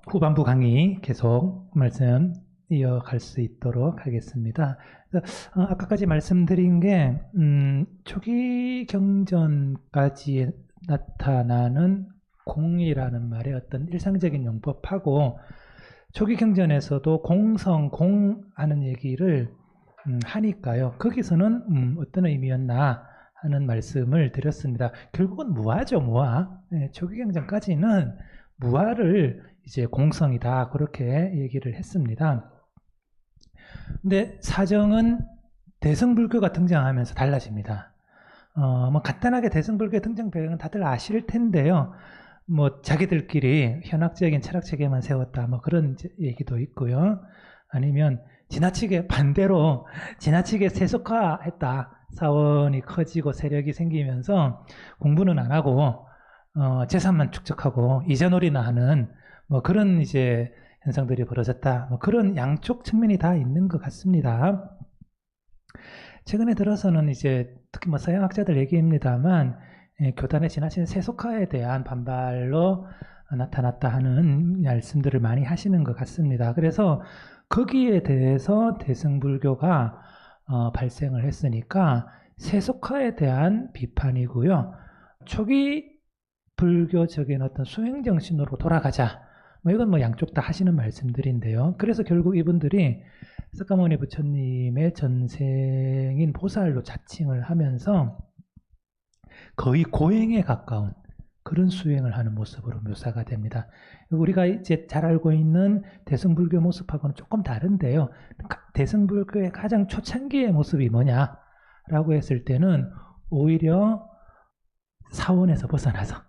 후반부 강의 계속 말씀 이어갈 수 있도록 하겠습니다. 아까까지 말씀드린 게 초기 경전까지 나타나는 공이라는 말의 어떤 일상적인 용법하고 초기 경전에서도 공성, 공하는 얘기를 하니까요. 거기서는 어떤 의미였나 하는 말씀을 드렸습니다. 결국은 무아죠, 무아. 네, 초기 경전까지는 무아를 이제 공성이다 그렇게 얘기를 했습니다. 근데 사정은 대승불교가 등장하면서 달라집니다. 뭐 간단하게 대승불교의 등장 배경은 다들 아실 텐데요. 뭐 자기들끼리 현학적인 철학 체계만 세웠다 뭐 그런 얘기도 있고요. 아니면 지나치게 반대로 지나치게 세속화했다. 사원이 커지고 세력이 생기면서 공부는 안 하고 재산만 축적하고 이자놀이나 하는 뭐 그런 이제 현상들이 벌어졌다. 뭐 그런 양쪽 측면이 다 있는 것 같습니다. 최근에 들어서는 이제 특히 뭐 서양학자들 얘기입니다만 교단의 지나친 세속화에 대한 반발로 나타났다 하는 말씀들을 많이 하시는 것 같습니다. 그래서 거기에 대해서 대승불교가 발생을 했으니까 세속화에 대한 비판이고요. 초기 불교적인 어떤 수행정신으로 돌아가자. 뭐 이건 뭐 양쪽 다 하시는 말씀들인데요. 그래서 결국 이분들이 석가모니 부처님의 전생인 보살로 자칭을 하면서 거의 고행에 가까운 그런 수행을 하는 모습으로 묘사가 됩니다. 우리가 이제 잘 알고 있는 대승불교 모습하고는 조금 다른데요. 대승불교의 가장 초창기의 모습이 뭐냐라고 했을 때는 오히려 사원에서 벗어나서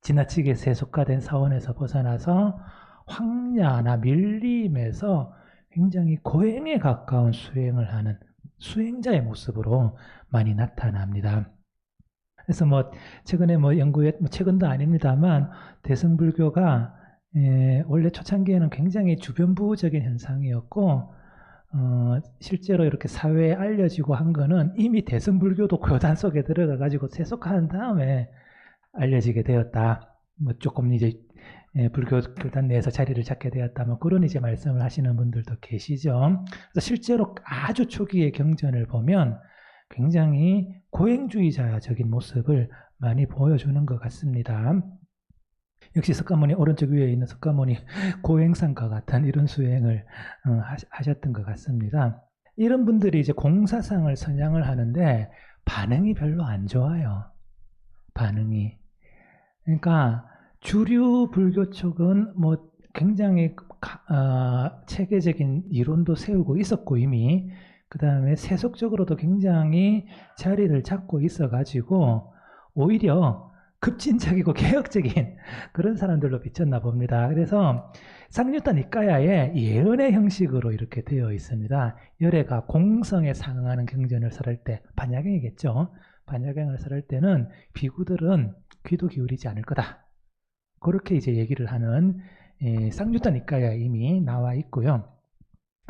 지나치게 세속화된 사원에서 벗어나서 황야나 밀림에서 굉장히 고행에 가까운 수행을 하는 수행자의 모습으로 많이 나타납니다. 그래서 뭐 최근에 뭐 연구에 최근도 아닙니다만 대승불교가 원래 초창기에는 굉장히 주변부적인 현상이었고 실제로 이렇게 사회에 알려지고 한 거는 이미 대승불교도 교단 속에 들어가 가지고 세속화한 다음에 알려지게 되었다. 뭐 조금 이제 불교 교단 내에서 자리를 잡게 되었다. 뭐 그런 이제 말씀을 하시는 분들도 계시죠. 그래서 실제로 아주 초기의 경전을 보면 굉장히 고행주의자적인 모습을 많이 보여주는 것 같습니다. 역시 석가모니 오른쪽 위에 있는 석가모니 고행상과 같은 이런 수행을 하셨던 것 같습니다. 이런 분들이 이제 공사상을 선양을 하는데 반응이 별로 안 좋아요. 반응이. 그러니까 주류 불교 쪽은 뭐 굉장히 체계적인 이론도 세우고 있었고 이미 그 다음에 세속적으로도 굉장히 자리를 잡고 있어가지고 오히려 급진적이고 개혁적인 그런 사람들로 비쳤나 봅니다. 그래서 쌍유타 니까야의 예언의 형식으로 이렇게 되어 있습니다. 열애가 공성에 상응하는 경전을 설할 때 반야경이겠죠. 반야경을 설할 때는 비구들은 귀도 기울이지 않을 거다. 그렇게 이제 얘기를 하는 쌍유타 니까야 이미 나와 있고요.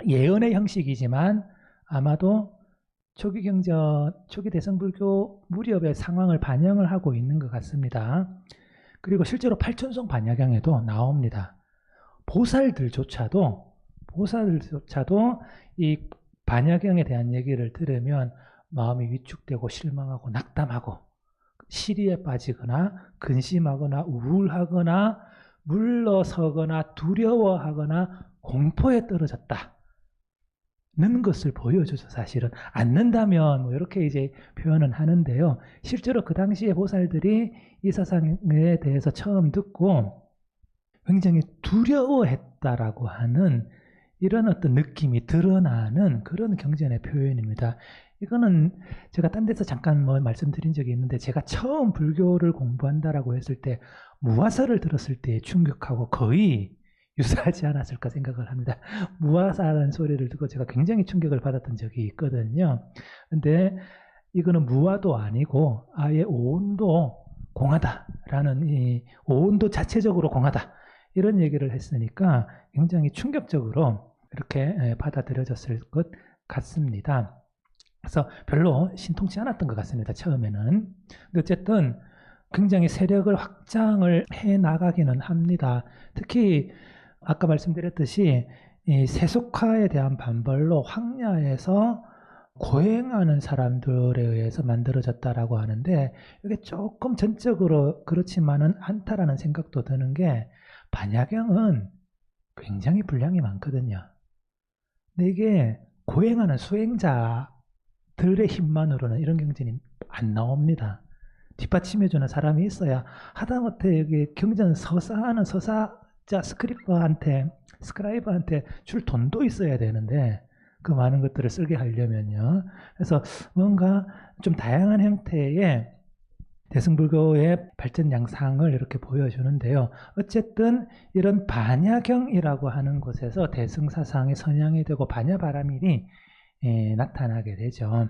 예언의 형식이지만 아마도 초기 경전, 초기 대승불교 무렵의 상황을 반영을 하고 있는 것 같습니다. 그리고 실제로 팔춘송 반야경에도 나옵니다. 보살들조차도 이 반야경에 대한 얘기를 들으면 마음이 위축되고 실망하고 낙담하고 시리에 빠지거나 근심하거나 우울하거나 물러서거나 두려워하거나 공포에 떨어졌다. 는 것을 보여줘서 사실은 않는다면 뭐 이렇게 이제 표현은 하는데요. 실제로 그 당시에 보살들이 이 사상에 대해서 처음 듣고 굉장히 두려워했다라고 하는 이런 어떤 느낌이 드러나는 그런 경전의 표현입니다. 이거는 제가 딴 데서 잠깐 뭐 말씀드린 적이 있는데 제가 처음 불교를 공부한다라고 했을 때 무화사를 들었을 때 충격하고 거의 유사하지 않았을까 생각을 합니다. 무화사라는 소리를 듣고 제가 굉장히 충격을 받았던 적이 있거든요. 근데 이거는 무화도 아니고 아예 오온도 공하다라는 이 오온도 자체적으로 공하다 이런 얘기를 했으니까 굉장히 충격적으로 이렇게 받아들여졌을 것 같습니다. 그래서 별로 신통치 않았던 것 같습니다. 처음에는. 근데 어쨌든 굉장히 세력을 확장을 해 나가기는 합니다. 특히 아까 말씀드렸듯이 이 세속화에 대한 반발로 황야에서 고행하는 사람들에 의해서 만들어졌다라고 하는데 이게 조금 전적으로 그렇지만은 않다라는 생각도 드는 게 반야경은 굉장히 분량이 많거든요. 근데 이게 고행하는 수행자들의 힘만으로는 이런 경전이 안 나옵니다. 뒷받침해주는 사람이 있어야 하다못해 여기 경전 서사하는 서사자 스크라이버한테 줄 돈도 있어야 되는데 그 많은 것들을 쓰게 하려면요. 그래서 뭔가 좀 다양한 형태의 대승불교의 발전 양상을 이렇게 보여주는데요. 어쨌든 이런 반야경이라고 하는 곳에서 대승사상이 선양이 되고 반야바라밀이 나타나게 되죠.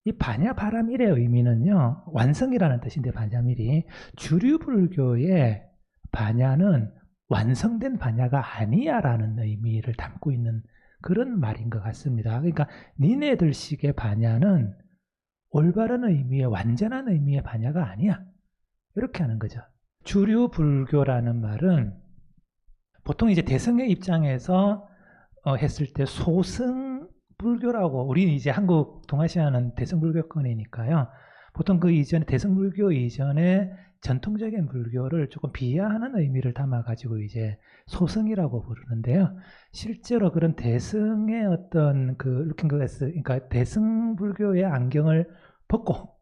이 반야바라밀의 의미는요, 완성이라는 뜻인데 반야밀이 주류불교의 반야는 완성된 반야가 아니야라는 의미를 담고 있는 그런 말인 것 같습니다. 그러니까 니네들식의 반야는 올바른 의미의 완전한 의미의 반야가 아니야. 이렇게 하는 거죠. 주류불교라는 말은 보통 이제 대승의 입장에서 했을 때 소승불교라고, 우리 이제 한국 동아시아는 대승불교권이니까요. 보통 그 이전에 대승불교 이전에 전통적인 불교를 조금 비하하는 의미를 담아가지고 이제 소승이라고 부르는데요. 실제로 그런 대승의 어떤 그 루킹 글래스, 그러니까 대승불교의 안경을 벗고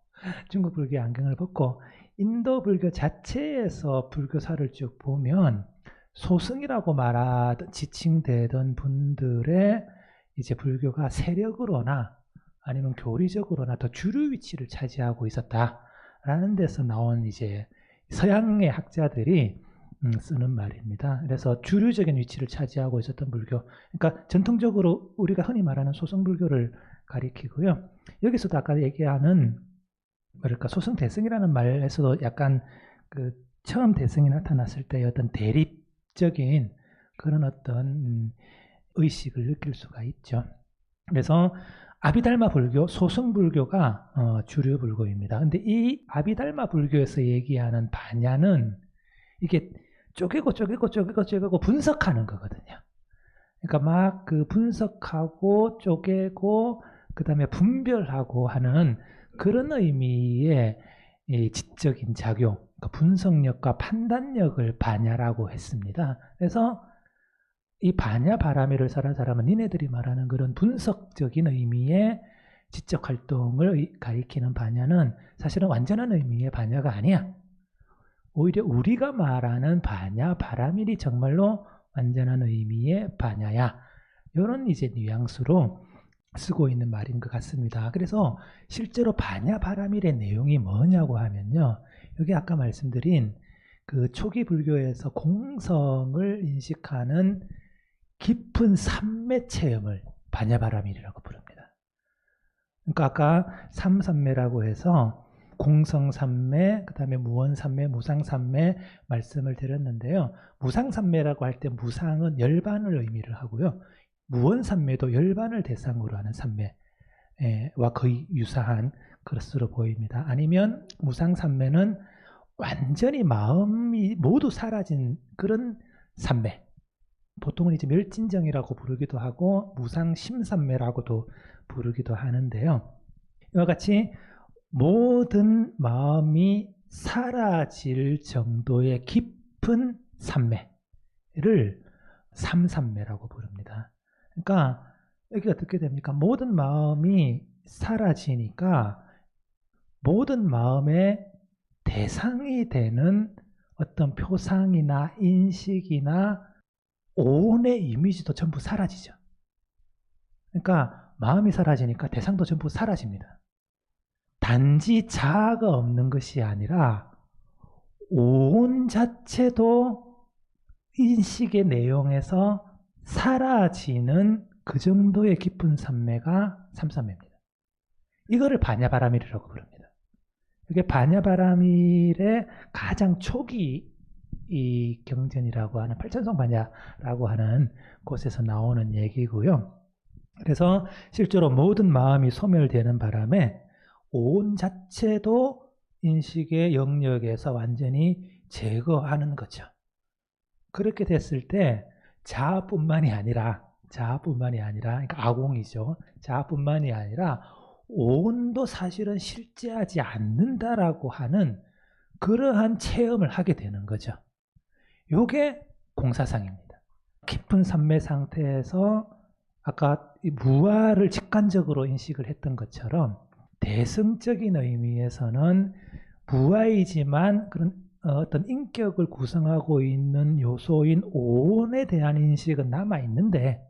중국 불교의 안경을 벗고 인도 불교 자체에서 불교사를 쭉 보면 소승이라고 말하던 지칭되던 분들의 이제 불교가 세력으로나 아니면 교리적으로나 더 주류 위치를 차지하고 있었다라는 데서 나온 이제 서양의 학자들이 쓰는 말입니다. 그래서 주류적인 위치를 차지하고 있었던 불교, 그러니까 전통적으로 우리가 흔히 말하는 소승불교를 가리키고요. 여기서도 아까 얘기하는 뭐랄까 소승 대승이라는 말에서도 약간 그 처음 대승이 나타났을 때 어떤 대립적인 그런 어떤 의식을 느낄 수가 있죠. 그래서 아비달마 불교, 소승불교가 주류 불교입니다. 근데 이 아비달마 불교에서 얘기하는 반야는 이게 쪼개고 분석하는 거거든요. 그러니까 막 그 분석하고 쪼개고 그 다음에 분별하고 하는 그런 의미의 지적인 작용, 그러니까 분석력과 판단력을 반야라고 했습니다. 그래서 이 반야 바라밀을 설한 사람은 니네들이 말하는 그런 분석적인 의미의 지적 활동을 가리키는 반야는 사실은 완전한 의미의 반야가 아니야. 오히려 우리가 말하는 반야 바라밀이 정말로 완전한 의미의 반야야. 이런 이제 뉘앙스로 쓰고 있는 말인 것 같습니다. 그래서 실제로 반야 바라밀의 내용이 뭐냐고 하면요. 여기 아까 말씀드린 그 초기 불교에서 공성을 인식하는 깊은 삼매 체험을 반야바라밀이라고 부릅니다. 그러니까 아까 삼삼매라고 해서 공성삼매, 그 다음에 무원삼매, 무상삼매 말씀을 드렸는데요. 무상삼매라고 할 때 무상은 열반을 의미를 하고요. 무원삼매도 열반을 대상으로 하는 삼매와 거의 유사한 것으로 보입니다. 아니면 무상삼매는 완전히 마음이 모두 사라진 그런 삼매. 보통은 이제 멸진정이라고 부르기도 하고 무상심삼매라고도 부르기도 하는데요. 이와 같이 모든 마음이 사라질 정도의 깊은 삼매를 삼삼매라고 부릅니다. 그러니까 여기 어떻게 됩니까? 모든 마음이 사라지니까 모든 마음의 대상이 되는 어떤 표상이나 인식이나 오온의 이미지도 전부 사라지죠. 그러니까 마음이 사라지니까 대상도 전부 사라집니다. 단지 자아가 없는 것이 아니라 오온 자체도 인식의 내용에서 사라지는 그 정도의 깊은 삼매가 삼삼매입니다. 이거를 반야바라밀이라고 부릅니다. 이게 반야바라밀의 가장 초기 이 경전이라고 하는 팔천성 반야라고 하는 곳에서 나오는 얘기고요. 그래서 실제로 모든 마음이 소멸되는 바람에 온 자체도 인식의 영역에서 완전히 제거하는 거죠. 그렇게 됐을 때 자아뿐만이 아니라 그러니까 아공이죠. 자아뿐만이 아니라 오온도 사실은 실제하지 않는다라고 하는 그러한 체험을 하게 되는 거죠. 요게 공사상입니다. 깊은 산매 상태에서 아까 무아를 직관적으로 인식을 했던 것처럼 대승적인 의미에서는 무아이지만 그런 어떤 인격을 구성하고 있는 요소인 오온에 대한 인식은 남아있는데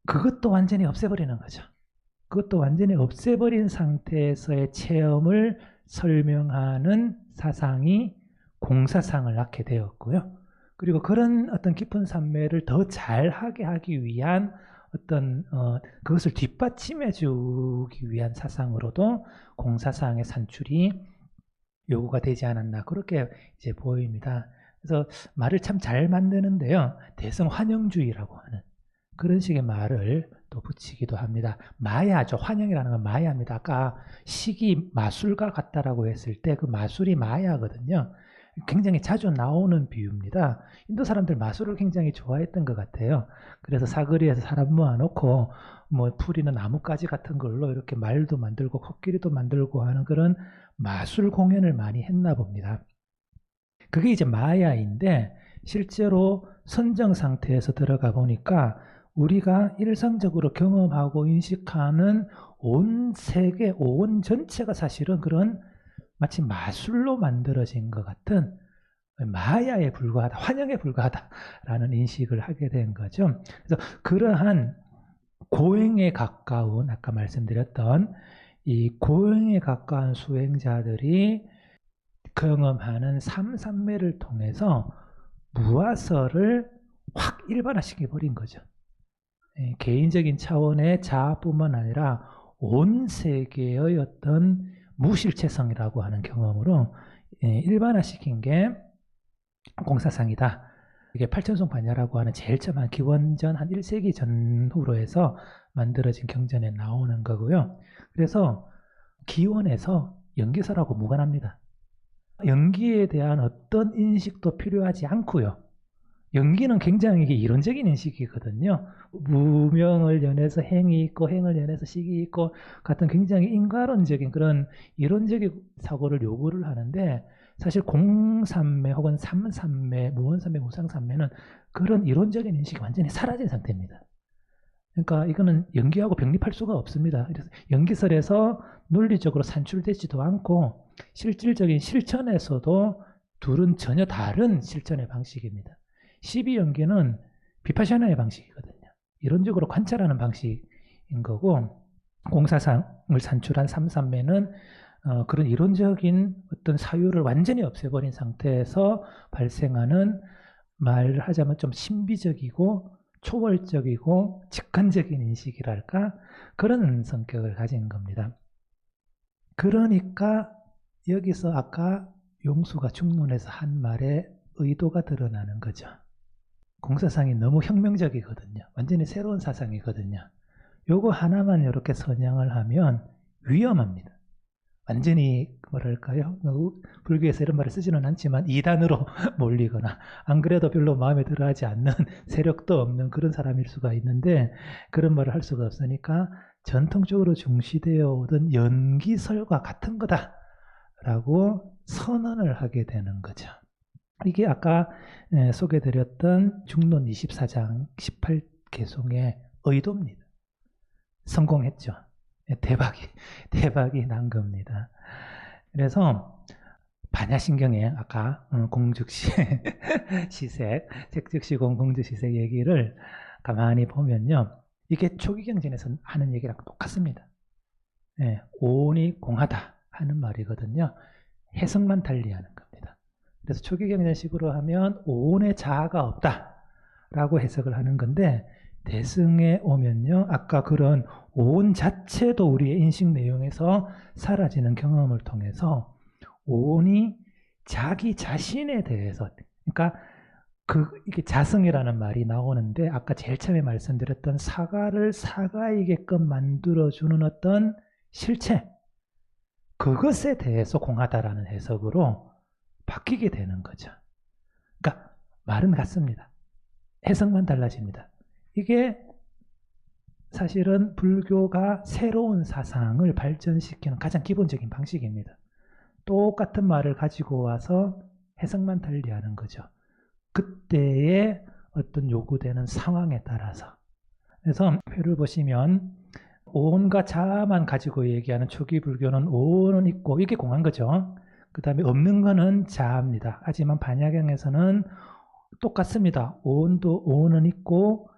그것도 완전히 없애버리는 거죠. 그것도 완전히 없애버린 상태에서의 체험을 설명하는 사상이 공사상을 낳게 되었고요. 그리고 그런 어떤 깊은 산매를 더 잘하게 하기 위한 어떤 그것을 뒷받침해 주기 위한 사상으로도 공사상의 산출이 요구가 되지 않았나 그렇게 이제 보입니다. 그래서 말을 참 잘 만드는데요. 대성환영주의라고 하는 그런 식의 말을 또 붙이기도 합니다. 마야죠. 환영이라는 건 마야입니다. 아까 시기 마술과 같다라고 했을 때 그 마술이 마야거든요. 굉장히 자주 나오는 비유입니다. 인도 사람들 마술을 굉장히 좋아했던 것 같아요. 그래서 사거리에서 사람 모아놓고 뭐 풀이는 나뭇가지 같은 걸로 이렇게 말도 만들고 코끼리도 만들고 하는 그런 마술 공연을 많이 했나 봅니다. 그게 이제 마야인데 실제로 선정 상태에서 들어가 보니까 우리가 일상적으로 경험하고 인식하는 온 세계, 온 전체가 사실은 그런 마치 마술로 만들어진 것 같은 마야에 불과하다, 환영에 불과하다라는 인식을 하게 된 거죠. 그래서 그러한 고행에 가까운 아까 말씀드렸던 이 고행에 가까운 수행자들이 경험하는 삼산매를 통해서 무아설을 확 일반화시켜 버린 거죠. 개인적인 차원의 자아뿐만 아니라 온 세계의 어떤 무실체성이라고 하는 경험으로 일반화시킨 게 공사상이다. 이게 팔천송반야라고 하는 제일 처음 기원전 한 1세기 전후로 해서 만들어진 경전에 나오는 거고요. 그래서 기원에서 연기설하고 무관합니다. 연기에 대한 어떤 인식도 필요하지 않고요. 연기는 굉장히 이론적인 인식이거든요. 무명을 연해서 행이 있고 행을 연해서 식이 있고 같은 굉장히 인과론적인 그런 이론적인 사고를 요구를 하는데 사실 공산매 혹은 삼산매, 무원산매, 무상산매는 그런 이론적인 인식이 완전히 사라진 상태입니다. 그러니까 이거는 연기하고 병립할 수가 없습니다. 그래서 연기설에서 논리적으로 산출되지도 않고 실질적인 실천에서도 둘은 전혀 다른 실천의 방식입니다. 12연기는 비파샤나의 방식이거든요. 이론적으로 관찰하는 방식인 거고 공사상을 산출한 삼산매는 그런 이론적인 어떤 사유를 완전히 없애버린 상태에서 발생하는 말을 하자면 좀 신비적이고 초월적이고 직관적인 인식이랄까 그런 성격을 가진 겁니다. 그러니까 여기서 아까 용수가 중론에서 한 말의 의도가 드러나는 거죠. 공사상이 너무 혁명적이거든요. 완전히 새로운 사상이거든요. 요거 하나만 이렇게 선양을 하면 위험합니다. 완전히 뭐랄까요? 불교에서 이런 말을 쓰지는 않지만 이단으로 몰리거나 안 그래도 별로 마음에 들어하지 않는 세력도 없는 그런 사람일 수가 있는데 그런 말을 할 수가 없으니까 전통적으로 중시되어 오던 연기설과 같은 거다라고 선언을 하게 되는 거죠. 이게 아까 소개드렸던 중론 24장 18개송의 의도입니다. 성공했죠. 대박이 난 겁니다. 그래서 반야신경에 아까 공즉시 시색, 색즉시공 공즉시색 얘기를 가만히 보면요. 이게 초기경전에서 하는 얘기랑 똑같습니다. 오온이 공하다 하는 말이거든요. 해석만 달리하는 겁니다. 그래서 초기경전식으로 하면 오온의 자아가 없다라고 해석을 하는 건데 대승에 오면요. 아까 그런 오온 자체도 우리의 인식 내용에서 사라지는 경험을 통해서 오온이 자기 자신에 대해서 그러니까 이게 자성이라는 말이 나오는데 아까 제일 처음에 말씀드렸던 사과를 사과이게끔 만들어주는 어떤 실체 그것에 대해서 공하다라는 해석으로 바뀌게 되는 거죠. 그러니까 말은 같습니다. 해석만 달라집니다. 이게 사실은 불교가 새로운 사상을 발전시키는 가장 기본적인 방식입니다. 똑같은 말을 가지고 와서 해석만 달리하는 거죠. 그때의 어떤 요구되는 상황에 따라서. 그래서 표를 보시면 오온과 자만 가지고 얘기하는 초기 불교는 오온은 있고 이게 공한 거죠. 그 다음에 없는 거는 자입니다. 하지만 반야경에서는 똑같습니다. 오온은 있고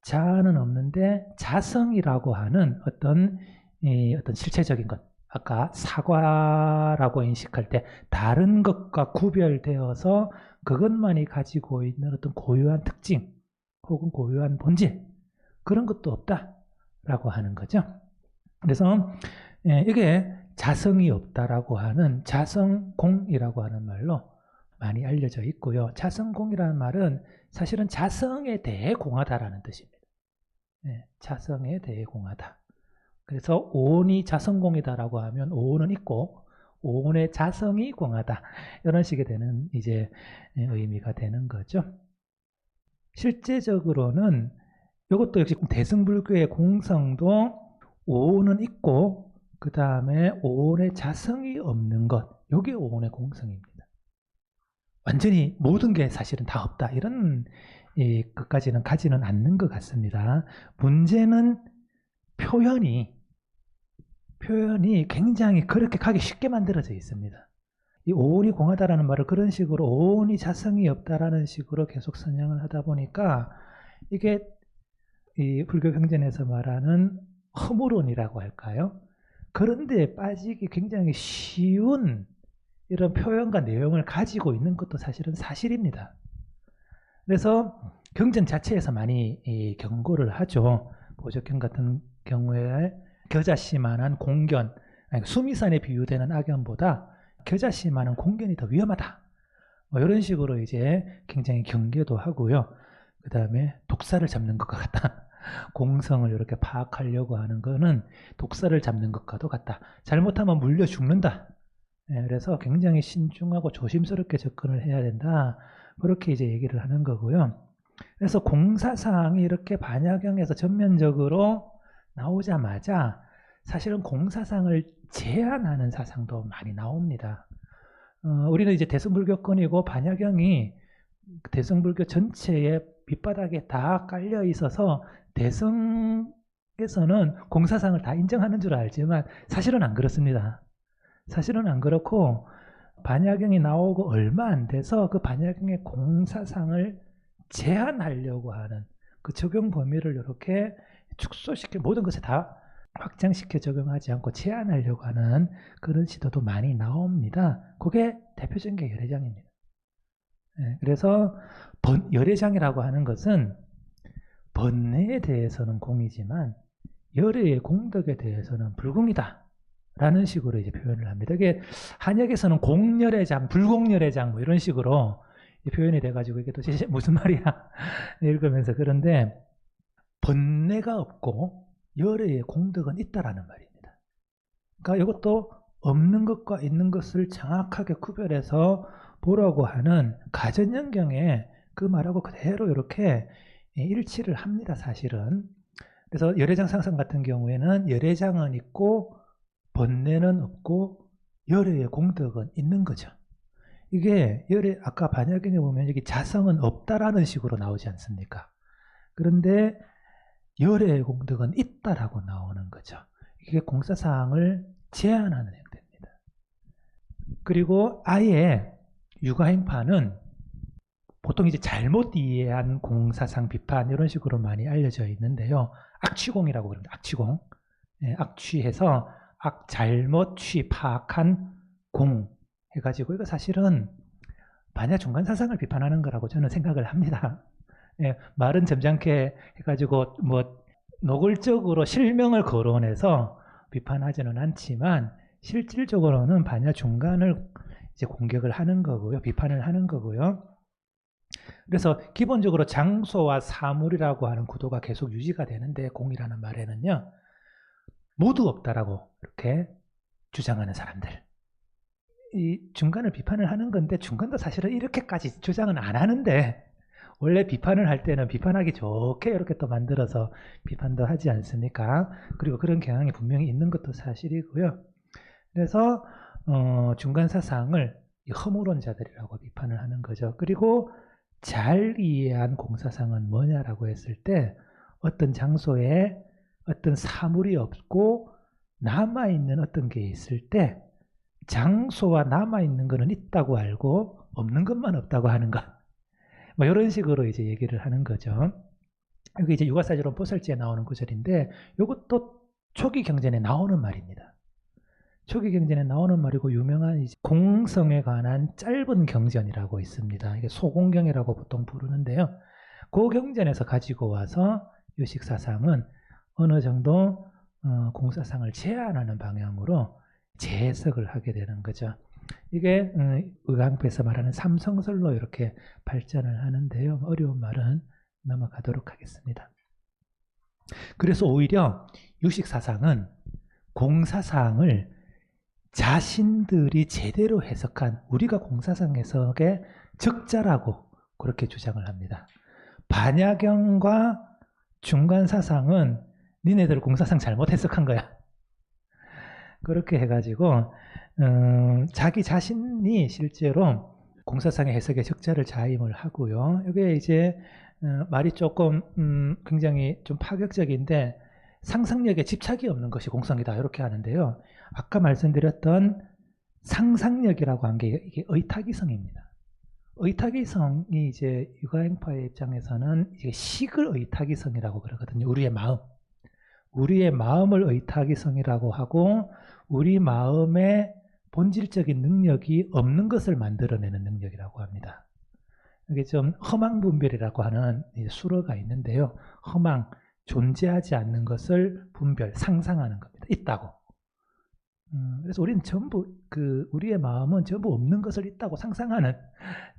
자는 없는데 자성이라고 하는 어떤 실체적인 것, 아까 사과라고 인식할 때 다른 것과 구별되어서 그것만이 가지고 있는 어떤 고유한 특징 혹은 고유한 본질, 그런 것도 없다라고 하는 거죠. 그래서 이게 자성이 없다라고 하는 자성공이라고 하는 말로 많이 알려져 있고요. 자성공이라는 말은 사실은 자성에 대해 공하다라는 뜻입니다. 자성에 대해 공하다. 그래서 오온이 자성공이다라고 하면 오온은 있고 오온의 자성이 공하다. 이런 식이 되는 이제 의미가 되는 거죠. 실제적으로는 이것도 역시 대승불교의 공성도 오온은 있고 그 다음에 오온의 자성이 없는 것, 이게 오온의 공성입니다. 완전히 모든 게 사실은 다 없다, 이런 것까지는 가지는 않는 것 같습니다. 문제는 표현이 굉장히 그렇게 가기 쉽게 만들어져 있습니다. 이 오온이 공하다라는 말을 그런 식으로 오온이 자성이 없다라는 식으로 계속 선양을 하다 보니까 이게 이 불교 경전에서 말하는 허물론이라고 할까요? 그런데 빠지기 굉장히 쉬운 이런 표현과 내용을 가지고 있는 것도 사실은 사실입니다. 그래서 경전 자체에서 많이 경고를 하죠. 보적경 같은 경우에 겨자씨만한 공견, 수미산에 비유되는 악연보다 겨자씨만한 공견이 더 위험하다. 뭐 이런 식으로 이제 굉장히 경계도 하고요. 그 다음에 독사를 잡는 것과 같다. 공성을 이렇게 파악하려고 하는 거는 독사를 잡는 것과도 같다. 잘못하면 물려 죽는다. 그래서 굉장히 신중하고 조심스럽게 접근을 해야 된다. 그렇게 이제 얘기를 하는 거고요. 그래서 공사상이 이렇게 반야경에서 전면적으로 나오자마자 사실은 공사상을 제한하는 사상도 많이 나옵니다. 우리는 이제 대승불교권이고 반야경이 대승불교 전체의 밑바닥에 다 깔려 있어서 대승에서는 공사상을 다 인정하는 줄 알지만 사실은 안 그렇습니다. 사실은 안 그렇고 반야경이 나오고 얼마 안 돼서 그 반야경의 공사상을 제한하려고 하는 그 적용 범위를 이렇게 축소시켜 모든 것에 다 확장시켜 적용하지 않고 제한하려고 하는 그런 시도도 많이 나옵니다. 그게 대표적인 게 열애장입니다. 그래서 열애장이라고 하는 것은 번뇌에 대해서는 공이지만 열애의 공덕에 대해서는 불공이다 라는 식으로 이제 표현을 합니다. 이게 한약에서는 공열애장, 불공열애장 뭐 이런 식으로 표현이 돼가지고 이게 도대체 무슨 말이야 읽으면서. 그런데 번뇌가 없고 열애의 공덕은 있다라는 말입니다. 그러니까 이것도 없는 것과 있는 것을 정확하게 구별해서 보라고 하는 가전연경에 그 말하고 그대로 이렇게 일치를 합니다, 사실은. 그래서 열애장 상상 같은 경우에는 열애장은 있고 번뇌는 없고 열애의 공덕은 있는 거죠. 이게 아까 반야경에 보면 여기 자성은 없다라는 식으로 나오지 않습니까? 그런데 열애의 공덕은 있다라고 나오는 거죠. 이게 공사상을 제한하는 형태입니다. 그리고 아예 육아행파는 보통 이제 잘못 이해한 공사상 비판 이런 식으로 많이 알려져 있는데요. 악취공이라고 그럽니다. 악취공. 악취해서 잘못 파악한 공 해가지고 이거 사실은 반야 중간사상을 비판하는 거라고 저는 생각을 합니다. 말은 점잖게 해가지고 뭐 노골적으로 실명을 거론해서 비판하지는 않지만 실질적으로는 반야 중간을 이제 공격을 하는 거고요, 비판을 하는 거고요. 그래서 기본적으로 장소와 사물이라고 하는 구도가 계속 유지가 되는데 공이라는 말에는요, 모두 없다라고 이렇게 주장하는 사람들, 이 중간을 비판을 하는 건데 중간도 사실은 이렇게까지 주장은 안 하는데 원래 비판을 할 때는 비판하기 좋게 이렇게 또 만들어서 비판도 하지 않습니까? 그리고 그런 경향이 분명히 있는 것도 사실이고요. 그래서 중간 사상을 허물론자들이라고 비판을 하는 거죠. 그리고 잘 이해한 공사상은 뭐냐라고 했을 때 어떤 장소에 어떤 사물이 없고 남아있는 어떤 게 있을 때 장소와 남아있는 거는 있다고 알고 없는 것만 없다고 하는 것. 뭐 이런 식으로 이제 얘기를 하는 거죠. 여기 이제 유가사지론 보살지에 나오는 구절인데 이것도 초기 경전에 나오는 말입니다. 초기 경전에 나오는 말이고 유명한 이제 공성에 관한 짧은 경전이라고 있습니다. 이게 소공경이라고 보통 부르는데요. 그 경전에서 가지고 와서 유식사상은 어느 정도 공사상을 제한하는 방향으로 재해석을 하게 되는 거죠. 이게 의강표에서 말하는 삼성설로 이렇게 발전을 하는데요. 어려운 말은 넘어가도록 하겠습니다. 그래서 오히려 유식사상은 공사상을 자신들이 제대로 해석한 우리가 공사상 해석의 적자라고 그렇게 주장을 합니다. 반야경과 중간사상은 니네들 공사상 잘못 해석한 거야. 그렇게 해가지고 자기 자신이 실제로 공사상의 해석의 적자를 자임을 하고요. 이게 이제 말이 조금 굉장히 좀 파격적인데 상상력에 집착이 없는 것이 공성이다 이렇게 하는데요. 아까 말씀드렸던 상상력이라고 한 게 이게 의탁이성입니다. 의탁이성이 이제 유가행파의 입장에서는 이게 식을 의탁이성이라고 그러거든요. 우리의 마음. 우리의 마음을 의탁이성이라고 하고 우리 마음의 본질적인 능력이 없는 것을 만들어내는 능력이라고 합니다. 이게 좀 허망분별이라고 하는 수어가 있는데요. 허망, 존재하지 않는 것을 분별, 상상하는 겁니다. 있다고. 그래서 우리는 전부 우리의 마음은 전부 없는 것을 있다고 상상하는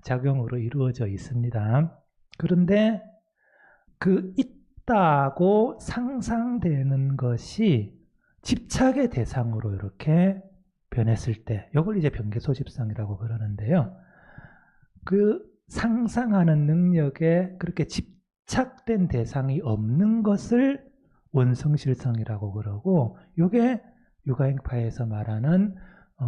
작용으로 이루어져 있습니다. 그런데 그 있다고 상상되는 것이 집착의 대상으로 이렇게 변했을 때, 이걸 이제 변개소집성이라고 그러는데요. 그 상상하는 능력에 그렇게 집착된 대상이 없는 것을 원성실성이라고 그러고, 이게 유가행파에서 말하는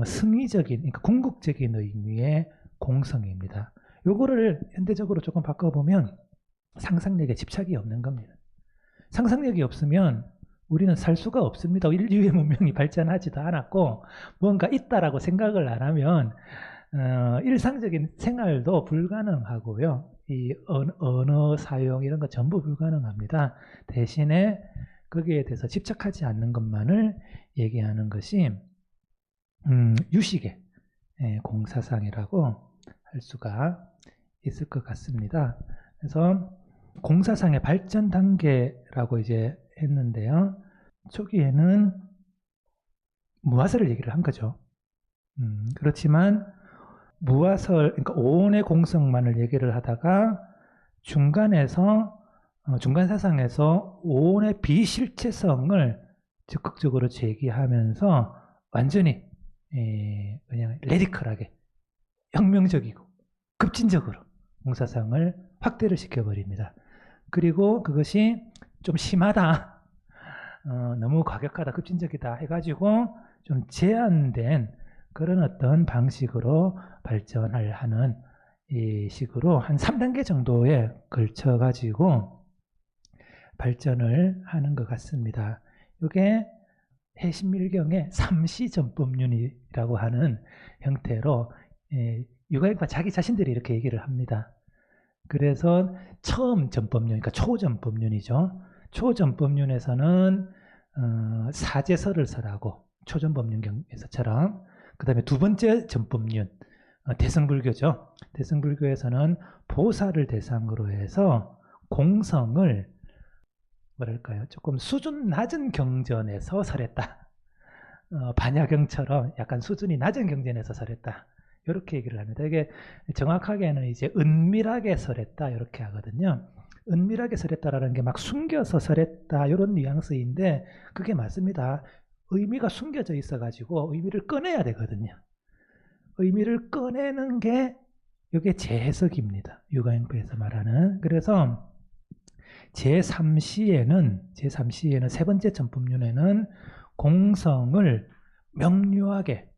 승위적인, 그러니까 궁극적인 의미의 공성입니다. 요거를 현대적으로 조금 바꿔보면 상상력에 집착이 없는 겁니다. 상상력이 없으면 우리는 살 수가 없습니다. 인류의 문명이 발전하지도 않았고 뭔가 있다라고 생각을 안 하면 일상적인 생활도 불가능하고요. 이 언어 사용 이런 거 전부 불가능합니다. 대신에 거기에 대해서 집착하지 않는 것만을 얘기하는 것이 유식의 공사상이라고 할 수가 있을 것 같습니다. 그래서 공사상의 발전 단계라고 이제 했는데요. 초기에는 무화설을 얘기를 한 거죠. 그렇지만 무화설, 그러니까 오온의 공성만을 얘기를 하다가 중간에서 중간사상에서 오온의 비실체성을 적극적으로 제기하면서 완전히 그냥 레디컬하게 혁명적이고 급진적으로 공사상을 확대를 시켜버립니다. 그리고 그것이 좀 심하다, 너무 과격하다, 급진적이다 해가지고 좀 제한된 그런 어떤 방식으로 발전을 하는 이 식으로 한 3단계 정도에 걸쳐가지고 발전을 하는 것 같습니다. 이게 해신밀경의 삼시전법륜이라고 하는 형태로 유가행파 자기 자신들이 이렇게 얘기를 합니다. 그래서 처음 전법륜, 그러니까 초전법륜이죠. 초전법륜에서는 사제설을 설하고 초전법륜경에서처럼, 그 다음에 두 번째 전법륜, 대승불교죠. 대승불교에서는 보살을 대상으로 해서 공성을 뭐랄까요, 조금 수준 낮은 경전에서 설했다. 반야경처럼 약간 수준이 낮은 경전에서 설했다. 이렇게 얘기를 합니다. 이게 정확하게는 이제 은밀하게 설했다 이렇게 하거든요. 은밀하게 설했다라는 게 막 숨겨서 설했다 이런 뉘앙스인데 그게 맞습니다. 의미가 숨겨져 있어가지고 의미를 꺼내야 되거든요. 의미를 꺼내는 게 이게 재해석입니다. 육아형법에서 말하는. 그래서 제3시에는 세 번째 전법률에는 공성을 명료하게,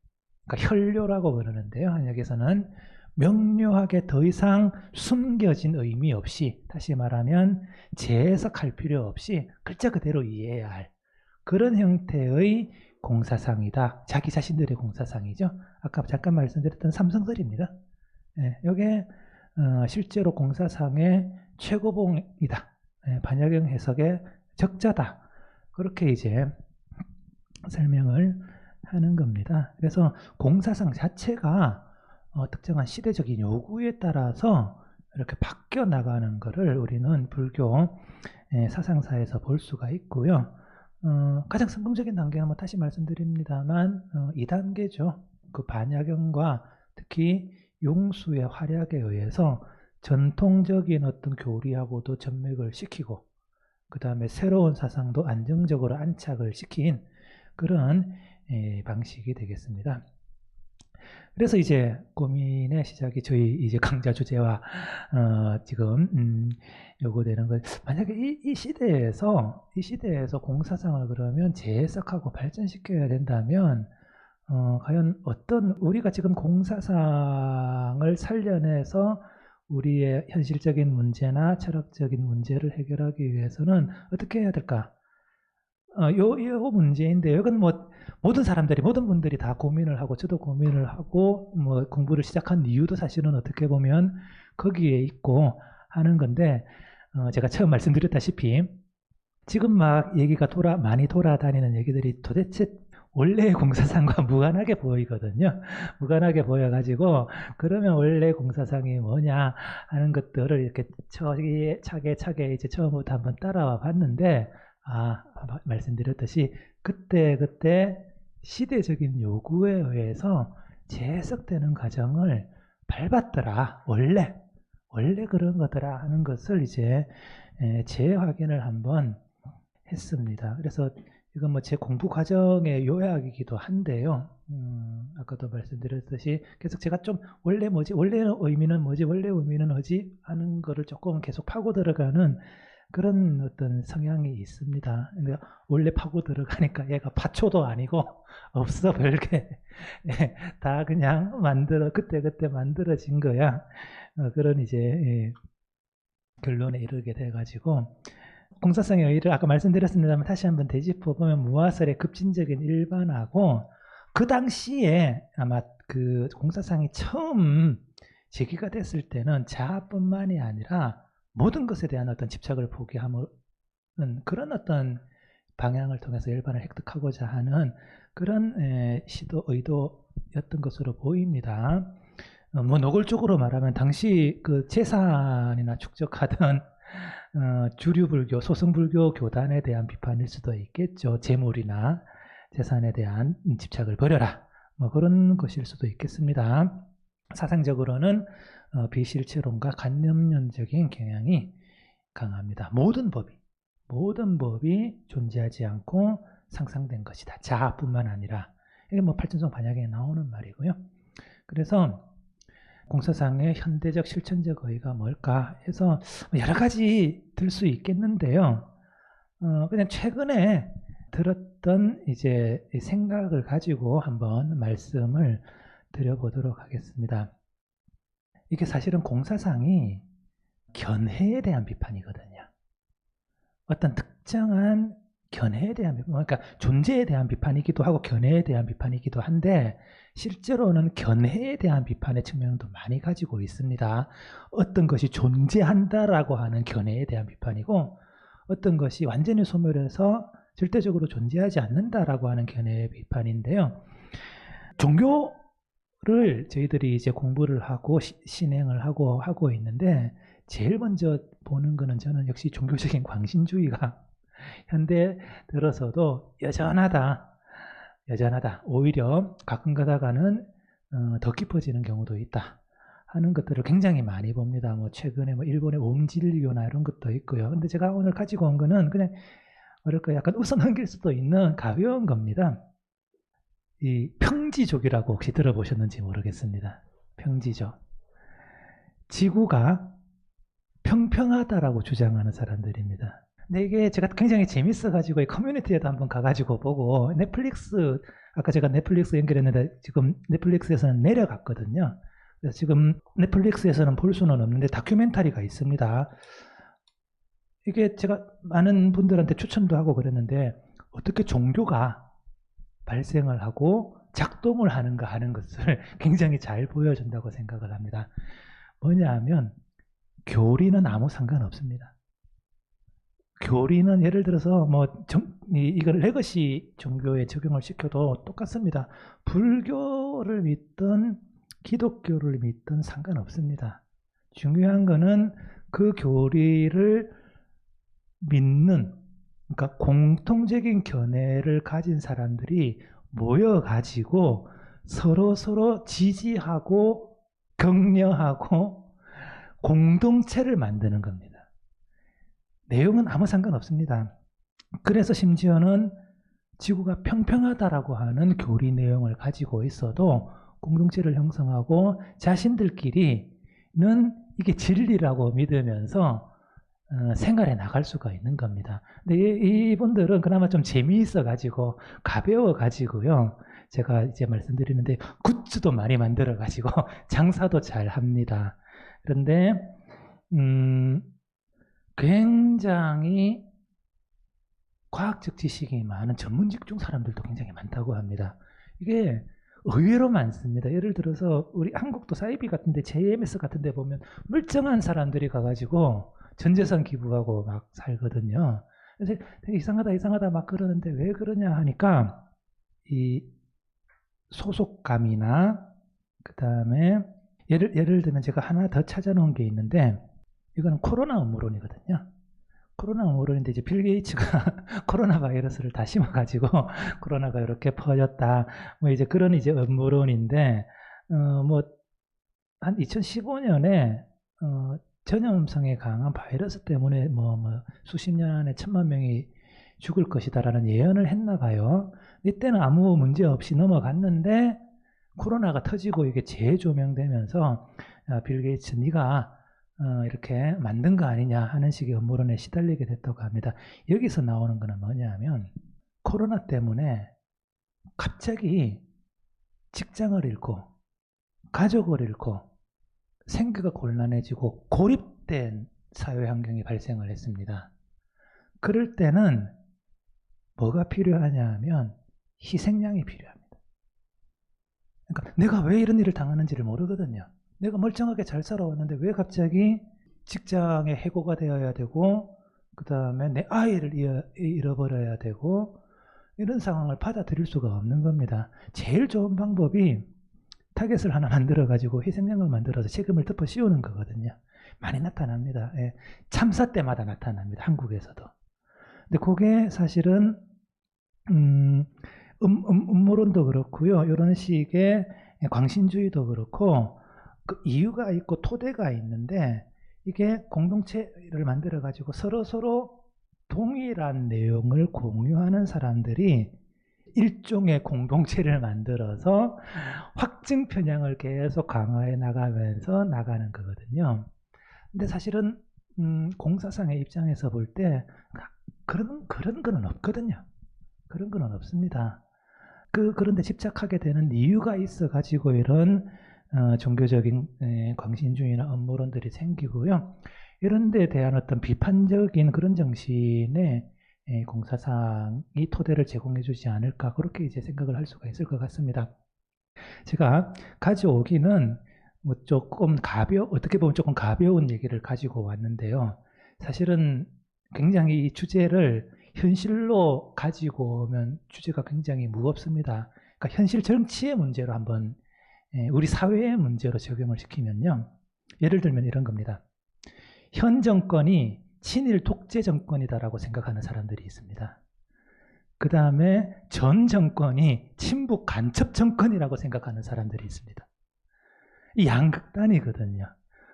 그러니까 혈료라고 그러는데요. 한약에서는 명료하게 더 이상 숨겨진 의미 없이, 다시 말하면 재해석할 필요 없이 글자 그대로 이해해야 할 그런 형태의 공사상이다. 자기 자신들의 공사상이죠. 아까 잠깐 말씀드렸던 삼성설입니다. 이게 실제로 공사상의 최고봉이다. 반야경 해석의 적자다. 그렇게 이제 설명을 하는 겁니다. 그래서 공사상 자체가 특정한 시대적인 요구에 따라서 이렇게 바뀌어 나가는 것을 우리는 불교 사상사에서 볼 수가 있고요. 가장 성공적인 단계는 뭐 다시 말씀드립니다만 2단계죠. 그 반야경과 특히 용수의 활약에 의해서 전통적인 어떤 교리하고도 전맥을 시키고 그 다음에 새로운 사상도 안정적으로 안착을 시킨 그런 방식이 되겠습니다. 그래서 이제 고민의 시작이 저희 이제 강좌 주제와 지금 요구되는 것. 만약에 이 시대에서 공사상을 그러면 재해석하고 발전시켜야 된다면 과연 어떤 우리가 지금 공사상을 살려내서 우리의 현실적인 문제나 철학적인 문제를 해결하기 위해서는 어떻게 해야 될까? 요 문제인데, 이건 뭐 모든 분들이 다 고민을 하고 저도 고민을 하고 뭐 공부를 시작한 이유도 사실은 어떻게 보면 거기에 있고 하는 건데, 제가 처음 말씀드렸다시피 지금 막 얘기가 많이 돌아다니는 얘기들이 도대체 원래의 공사상과 무관하게 보이거든요. 무관하게 보여가지고 그러면 원래 공사상이 뭐냐 하는 것들을 이렇게 차게 이제 처음부터 한번 따라와 봤는데, 말씀드렸듯이 그때 시대적인 요구에 의해서 재해석되는 과정을 밟았더라. 원래 그런 거더라 하는 것을 이제 재확인을 한번 했습니다. 그래서 이건 뭐 제 공부 과정의 요약이기도 한데요. 아까도 말씀드렸듯이 계속 제가 좀 원래 의미는 뭐지 하는 거를 조금 계속 파고 들어가는 그런 어떤 성향이 있습니다. 근데 원래 파고 들어가니까 얘가 파초도 아니고 없어 별게. 다 그냥 그때 만들어진 거야. 그런 이제 결론에 이르게 돼가지고, 공사성의 의의를 아까 말씀드렸습니다만 다시 한번 되짚어 보면 무화설의 급진적인 일반화고, 그 당시에 아마 그 공사상이 처음 제기가 됐을 때는 자아뿐만이 아니라 모든 것에 대한 어떤 집착을 포기하는 그런 어떤 방향을 통해서 일반을 획득하고자 하는 그런 의도였던 것으로 보입니다. 뭐 노골적으로 말하면 당시 그 재산이나 축적하던 주류불교, 소승불교 교단에 대한 비판일 수도 있겠죠. 재물이나 재산에 대한 집착을 버려라. 뭐 그런 것일 수도 있겠습니다. 사상적으로는 비실체론과 관념론적인 경향이 강합니다. 모든 법이 존재하지 않고 상상된 것이다. 자아뿐만 아니라. 이게 뭐 팔천성 반야경에 나오는 말이고요. 그래서 공사상의 현대적 실천적 의의가 뭘까 해서 여러 가지 들 수 있겠는데요. 그냥 최근에 들었던 이제 생각을 가지고 한번 말씀을 드려보도록 하겠습니다. 이게 사실은 공사상이 견해에 대한 비판이거든요. 어떤 특정한 견해에 대한 비판, 그러니까 존재에 대한 비판이기도 하고 견해에 대한 비판이기도 한데, 실제로는 견해에 대한 비판의 측면도 많이 가지고 있습니다. 어떤 것이 존재한다라고 하는 견해에 대한 비판이고, 어떤 것이 완전히 소멸해서 절대적으로 존재하지 않는다라고 하는 견해의 비판인데요. 종교를 저희들이 이제 공부를 하고 신행을 하고 있는데, 제일 먼저 보는 거는 저는 역시 종교적인 광신주의가 현대 들어서도 여전하다. 오히려 가끔 가다가는 더 깊어지는 경우도 있다 하는 것들을 굉장히 많이 봅니다. 뭐 최근에 뭐 일본의 옹진류나 이런 것도 있고요. 근데 제가 오늘 가지고 온 거는 그냥 뭐랄까 약간 웃어 넘길 수도 있는 가벼운 겁니다. 이 평지족이라고 혹시 들어보셨는지 모르겠습니다. 평지족. 지구가 평평하다라고 주장하는 사람들입니다. 근데 이게 제가 굉장히 재밌어가지고 이 커뮤니티에도 한번 가가지고 보고 넷플릭스 아까 제가 넷플릭스 연결했는데 지금 넷플릭스에서는 내려갔거든요. 그래서 지금 넷플릭스에서는 볼 수는 없는데 다큐멘터리가 있습니다. 이게 제가 많은 분들한테 추천도 하고 그랬는데 어떻게 종교가 발생을 하고 작동을 하는가 하는 것을 굉장히 잘 보여준다고 생각을 합니다. 뭐냐 하면 교리는 아무 상관없습니다. 교리는 예를 들어서 이걸 레거시 종교에 적용을 시켜도 똑같습니다. 불교를 믿든 기독교를 믿든 상관없습니다. 중요한 거는 그 교리를 믿는, 그러니까 공통적인 견해를 가진 사람들이 모여가지고 서로 지지하고 격려하고 공동체를 만드는 겁니다. 내용은 아무 상관없습니다. 그래서 심지어는 지구가 평평하다라고 하는 교리 내용을 가지고 있어도 공동체를 형성하고 자신들끼리는 이게 진리라고 믿으면서 생활에 나갈 수가 있는 겁니다. 근데 이분들은 그나마 좀 재미있어 가지고 가벼워 가지고요. 제가 이제 말씀드리는데 굿즈도 많이 만들어 가지고 장사도 잘 합니다. 그런데 굉장히 과학적 지식이 많은 전문 직종 사람들도 굉장히 많다고 합니다. 이게 의외로 많습니다. 예를 들어서 우리 한국도 사이비 같은데 JMS 같은데 보면 멀쩡한 사람들이 가가지고 전재산 기부하고 막 살거든요. 그래서 되게 이상하다 막 그러는데 왜 그러냐 하니까 이 소속감이나 그 다음에 예를 들면 제가 하나 더 찾아놓은 게 있는데 이거는 코로나 음모론이거든요. 코로나 음모론인데 이제 빌 게이츠가 코로나 바이러스를 다 심어가지고 코로나가 이렇게 퍼졌다. 뭐 이제 그런 이제 음모론인데 한 2015년에 전염성에 강한 바이러스 때문에 수십 년 안에 1000만 명이 죽을 것이다라는 예언을 했나 봐요. 이때는 아무 문제 없이 넘어갔는데 코로나가 터지고 이게 재조명되면서 빌 게이츠 네가 이렇게 만든 거 아니냐 하는 식의 음모론에 시달리게 됐다고 합니다. 여기서 나오는 거는 뭐냐 하면 코로나 때문에 갑자기 직장을 잃고 가족을 잃고 생계가 곤란해지고 고립된 사회 환경이 발생을 했습니다. 그럴 때는 뭐가 필요하냐 하면 희생양이 필요합니다. 그러니까 내가 왜 이런 일을 당하는지를 모르거든요. 내가 멀쩡하게 잘 살아왔는데 왜 갑자기 직장에 해고가 되어야 되고 그 다음에 내 아이를 잃어버려야 되고 이런 상황을 받아들일 수가 없는 겁니다. 제일 좋은 방법이 타겟을 하나 만들어가지고 희생양을 만들어서 책임을 덮어 씌우는 거거든요. 많이 나타납니다. 예. 참사 때마다 나타납니다. 한국에서도. 근데 그게 사실은 음모론도 그렇고요. 이런 식의 광신주의도 그렇고 그 이유가 있고 토대가 있는데 이게 공동체를 만들어가지고 서로 동일한 내용을 공유하는 사람들이 일종의 공동체를 만들어서 확증 편향을 계속 강화해 나가면서 나가는 거거든요. 근데 사실은 공사상의 입장에서 볼 때 그런 거는 없거든요. 그런 거는 없습니다. 그런데 집착하게 되는 이유가 있어 가지고 이런 종교적인 광신주의나 음모론들이 생기고요. 이런 데 대한 어떤 비판적인 그런 정신의 공사상이 토대를 제공해 주지 않을까 그렇게 이제 생각을 할 수가 있을 것 같습니다. 제가 가져오기는 조금 어떻게 보면 조금 가벼운 얘기를 가지고 왔는데요. 사실은 굉장히 이 주제를 현실로 가지고 오면 주제가 굉장히 무겁습니다. 그러니까 현실 정치의 문제로 한번 우리 사회의 문제로 적용을 시키면요. 예를 들면 이런 겁니다. 현 정권이 친일 독재 정권이다라고 생각하는 사람들이 있습니다. 그 다음에 전 정권이 친북 간첩 정권이라고 생각하는 사람들이 있습니다. 이 양극단이거든요.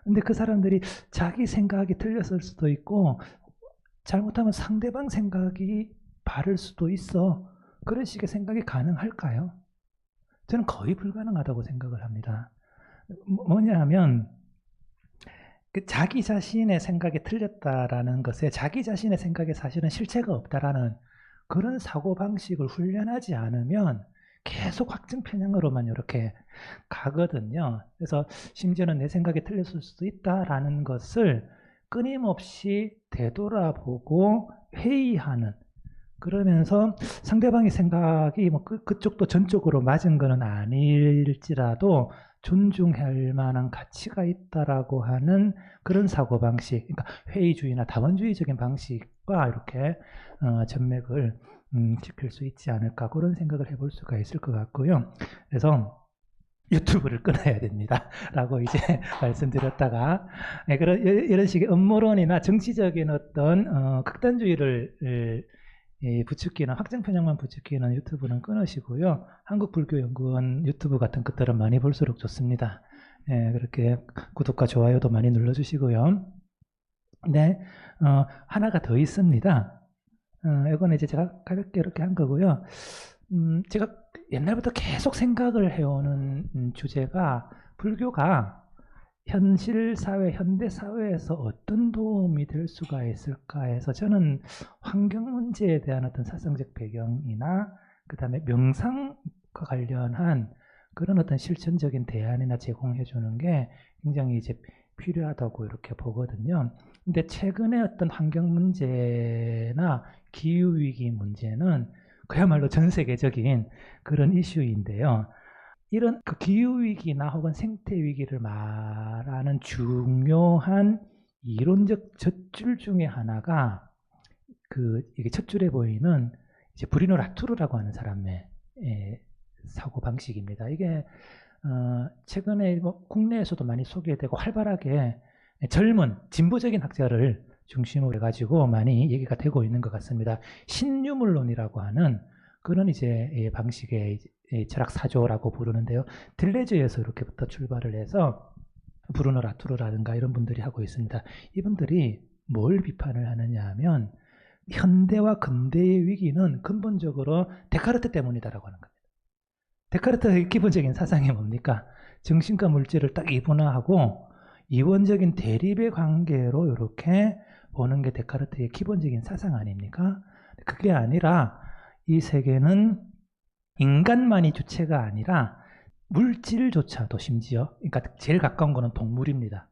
근데 그 사람들이 자기 생각이 틀렸을 수도 있고 잘못하면 상대방 생각이 바를 수도 있어. 그런 식의 생각이 가능할까요? 저는 거의 불가능하다고 생각을 합니다. 뭐냐 하면 자기 자신의 생각이 틀렸다라는 것에 자기 자신의 생각에 사실은 실체가 없다라는 그런 사고방식을 훈련하지 않으면 계속 확증 편향으로만 이렇게 가거든요. 그래서 심지어는 내 생각이 틀렸을 수도 있다라는 것을 끊임없이 되돌아보고 회의하는, 그러면서 상대방의 생각이 뭐 그쪽도 전적으로 맞은 거는 아닐지라도 존중할 만한 가치가 있다라고 하는 그런 사고방식, 그러니까 회의주의나 다원주의적인 방식과 이렇게 전맥을 지킬 수 있지 않을까, 그런 생각을 해볼 수가 있을 것 같고요. 그래서 유튜브를 끊어야 됩니다 라고 이제 말씀드렸다가, 네, 이런 식의 음모론이나 정치적인 어떤 극단주의를 부추기는, 확정 편향만 부추기는 유튜브는 끊으시고요. 한국불교연구원 유튜브 같은 것들은 많이 볼수록 좋습니다. 예, 그렇게 구독과 좋아요도 많이 눌러주시고요. 네, 하나가 더 있습니다. 이거는 이제 제가 가볍게 이렇게 한 거고요. 제가 옛날부터 계속 생각을 해오는 주제가, 불교가 현실 사회, 현대 사회에서 어떤 도움이 될 수가 있을까 해서, 저는 환경 문제에 대한 어떤 사상적 배경이나 그 다음에 명상과 관련한 그런 어떤 실천적인 대안이나 제공해 주는 게 굉장히 이제 필요하다고 이렇게 보거든요. 근데 최근에 어떤 환경 문제나 기후위기 문제는 그야말로 전 세계적인 그런 이슈인데요. 이런 그 기후위기나 혹은 생태위기를 말하는 중요한 이론적 젖줄 중에 하나가, 이게 첫 줄에 보이는 이제 브리노 라투르라고 하는 사람의 사고방식입니다. 이게 최근에 뭐 국내에서도 많이 소개되고 활발하게 젊은 진보적인 학자를 중심으로 해가지고 많이 얘기가 되고 있는 것 같습니다. 신유물론이라고 하는 그런 이제 방식의 철학 사조라고 부르는데요. 들레즈에서 이렇게부터 출발을 해서 브루노 라투르라든가 이런 분들이 하고 있습니다. 이분들이 뭘 비판을 하느냐 하면, 현대와 근대의 위기는 근본적으로 데카르트 때문이다라고 하는 겁니다. 데카르트의 기본적인 사상이 뭡니까? 정신과 물질을 딱 이분화하고 이원적인 대립의 관계로 이렇게 보는 게 데카르트의 기본적인 사상 아닙니까? 그게 아니라 이 세계는 인간만이 주체가 아니라 물질조차도, 심지어, 그러니까 제일 가까운 거는 동물입니다.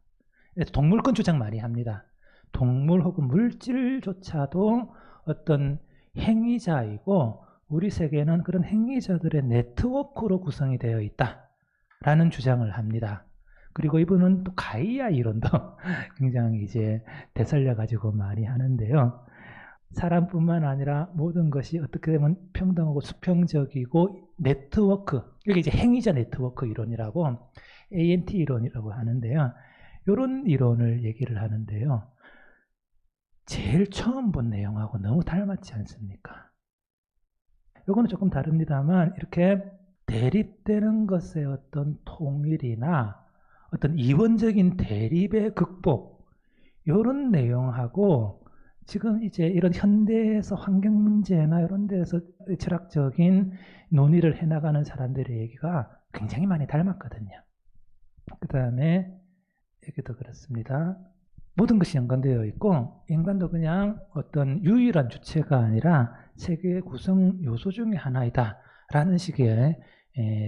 동물권 주장 많이 합니다. 동물 혹은 물질조차도 어떤 행위자이고, 우리 세계는 그런 행위자들의 네트워크로 구성이 되어 있다라는 주장을 합니다. 그리고 이분은 또 가이아 이론도 굉장히 이제 되살려 가지고 많이 하는데요. 사람뿐만 아니라 모든 것이 어떻게 되면 평등하고 수평적이고 네트워크, 이게 이제 행위자 네트워크 이론이라고 ANT 이론이라고 하는데요. 이런 이론을 얘기를 하는데요. 제일 처음 본 내용하고 너무 닮았지 않습니까? 요거는 조금 다릅니다만, 이렇게 대립되는 것의 어떤 통일이나 어떤 이원적인 대립의 극복, 이런 내용하고 지금 이제 이런 현대에서 환경 문제나 이런 데서 철학적인 논의를 해나가는 사람들의 얘기가 굉장히 많이 닮았거든요. 그 다음에 여기도 그렇습니다. 모든 것이 연관되어 있고, 인간도 그냥 어떤 유일한 주체가 아니라 세계의 구성 요소 중에 하나이다 라는 식의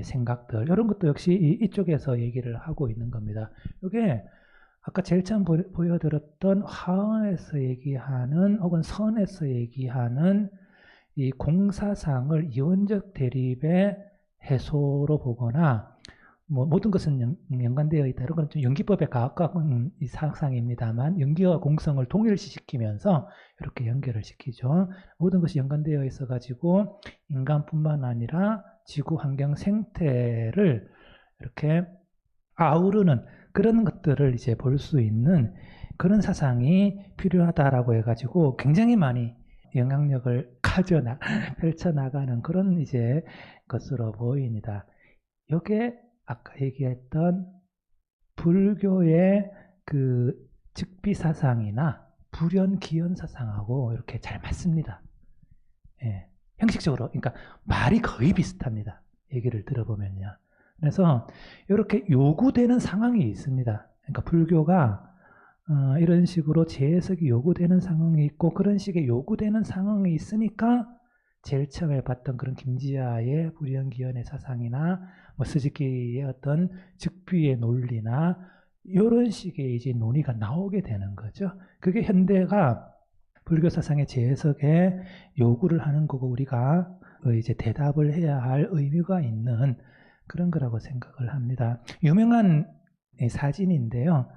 생각들, 이런 것도 역시 이쪽에서 얘기를 하고 있는 겁니다. 이게 아까 제일 처음 보여드렸던 화엄에서 얘기하는 혹은 선에서 얘기하는 이 공사상을 이원적 대립의 해소로 보거나, 뭐 모든 것은 연관되어 있다, 이런 건 좀 연기법의 가까운 이 사상입니다만, 연기와 공성을 동일시키면서 이렇게 연결을 시키죠. 모든 것이 연관되어 있어 가지고 인간뿐만 아니라 지구 환경 생태를 이렇게 아우르는 그런 것들을 이제 볼 수 있는 그런 사상이 필요하다라고 해가지고 굉장히 많이 영향력을 펼쳐나가는 그런 이제 것으로 보입니다. 이게 아까 얘기했던 불교의 그 즉비 사상이나 불연 기연 사상하고 이렇게 잘 맞습니다. 예, 형식적으로, 그러니까 말이 거의 비슷합니다. 얘기를 들어보면요. 그래서 이렇게 요구되는 상황이 있습니다. 그러니까 불교가 이런 식으로 재해석이 요구되는 상황이 있고 그런 식의 요구되는 상황이 있으니까 제일 처음에 봤던 그런 김지아의 불연기현의 사상이나 뭐 스즈키의 어떤 즉비의 논리나 이런 식의 이제 논의가 나오게 되는 거죠. 그게 현대가 불교 사상의 재해석에 요구를 하는 거고 우리가 이제 대답을 해야 할 의미가 있는 그런 거라고 생각을 합니다. 유명한 사진인데요.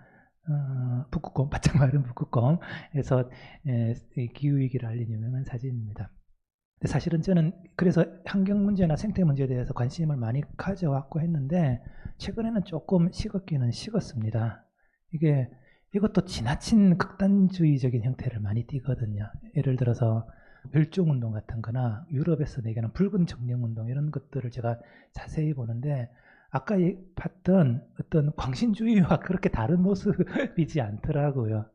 북극곰, 바짝 마른 북극곰에서 기후위기를 알린 유명한 사진입니다. 사실은 저는 그래서 환경 문제나 생태 문제에 대해서 관심을 많이 가져왔고 했는데 최근에는 조금 식었기는 식었습니다. 이것도 지나친 극단주의적인 형태를 많이 띠거든요. 예를 들어서 멸종운동 같은 거나 유럽에서 내게는 붉은 정령운동 이런 것들을 제가 자세히 보는데 아까 봤던 어떤 광신주의와 그렇게 다른 모습이지 않더라고요.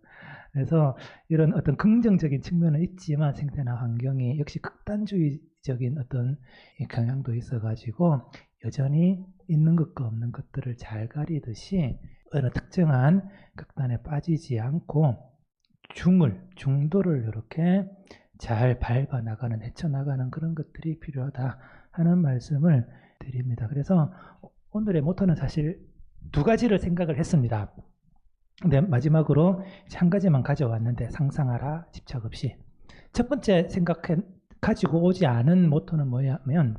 그래서 이런 어떤 긍정적인 측면은 있지만 생태나 환경이 역시 극단주의적인 어떤 경향도 있어가지고 여전히 있는 것과 없는 것들을 잘 가리듯이 어느 특정한 극단에 빠지지 않고 중도를 이렇게 잘 밟아 나가는, 헤쳐나가는 그런 것들이 필요하다 하는 말씀을 드립니다. 그래서 오늘의 모토는 사실 두 가지를 생각을 했습니다. 근데 마지막으로 한 가지만 가져왔는데 상상하라 집착 없이. 첫 번째 가지고 오지 않은 모토는 뭐냐면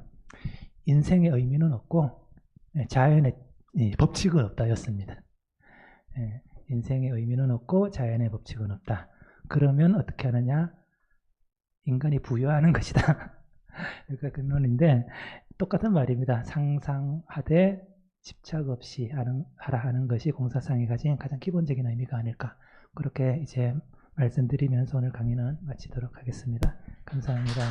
인생의 의미는 없고 자연의 법칙은 없다였습니다. 인생의 의미는 없고 자연의 법칙은 없다. 그러면 어떻게 하느냐? 인간이 부여하는 것이다. 그러니까 그 논인데 똑같은 말입니다. 상상하되 집착 없이 하라 하는 것이 공사상이 가진 가장 기본적인 의미가 아닐까. 그렇게 이제 말씀드리면서 오늘 강의는 마치도록 하겠습니다. 감사합니다.